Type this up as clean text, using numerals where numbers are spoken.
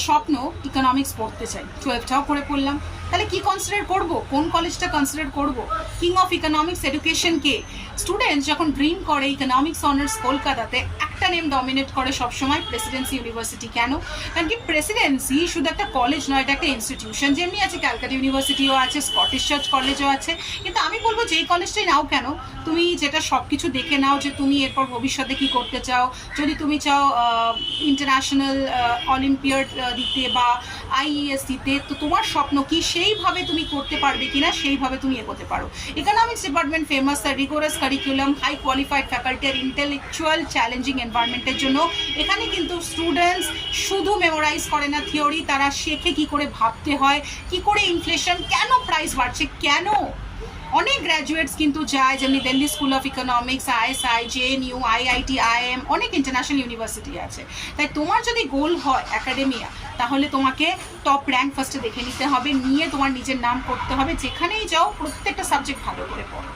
স্বপ্ন ইকোনমিক্স পড়তে চাই, 12টাও করে পড়লাম, তাহলে কি কনসিডার করব, কোন কলেজটা কনসিডার করব? King of economics education K? Students যখন ড্রিম করে ইকোনমিক্স অনার্স কলকাতাতে, একটা নেম ডমিনেট করে সবসময়, প্রেসিডেন্সি ইউনিভার্সিটি। কেন? কারণ কি প্রেসিডেন্সি শুধু একটা কলেজ নয়, এটা একটা ইনস্টিটিউশন। যেমনি আছে ক্যালকাটা ইউনিভার্সিটিও আছে, স্কটিশ চার্চ কলেজও আছে, কিন্তু আমি বলবো যেই কলেজটাই নাও কেন, তুমি যেটা সব কিছু দেখে নাও যে তুমি এরপর ভবিষ্যতে কি করতে চাও। যদি তুমি চাও ইন্টারন্যাশনাল অলিম্পিয়াড দিতে বা আইইএস দিতে, তো তোমার স্বপ্ন কি, সেইভাবে তুমি করতে পারবে কিনা, সেইভাবে তুমি এগোতে পারো। ইকোনমিক্স ডিপার্টমেন্ট ফেমাস তার rigorous curriculum, high qualified faculty আর ইন্টেলেকচুয়াল চ্যালেঞ্জিং এনভায়রনমেন্টের জন্য। এখানে কিন্তু স্টুডেন্টস শুধু মেমোরাইজ করে না থিওরি, তারা শেখে কি করে ভাবতে হয়, কি করে ইনফ্লেশন, কেন প্রাইস বাড়ছে, কেন। অনেক গ্র্যাজুয়েটস কিন্তু যায়, যেমনি Delhi school of economics, ISI, JNU, IIT, IM, অনেক ইন্টারন্যাশনাল ইউনিভার্সিটি আছে। তাই তোমার যদি গোল হয় একাডেমিয়া, তাহলে তোমাকে টপ র্যাঙ্ক ফার্স্টে দেখে নিতে হবে, নিয়ে তোমার নিজের নাম করতে হবে। যেখানেই যাও প্রত্যেকটা সাবজেক্ট ভালো করে পড়ো।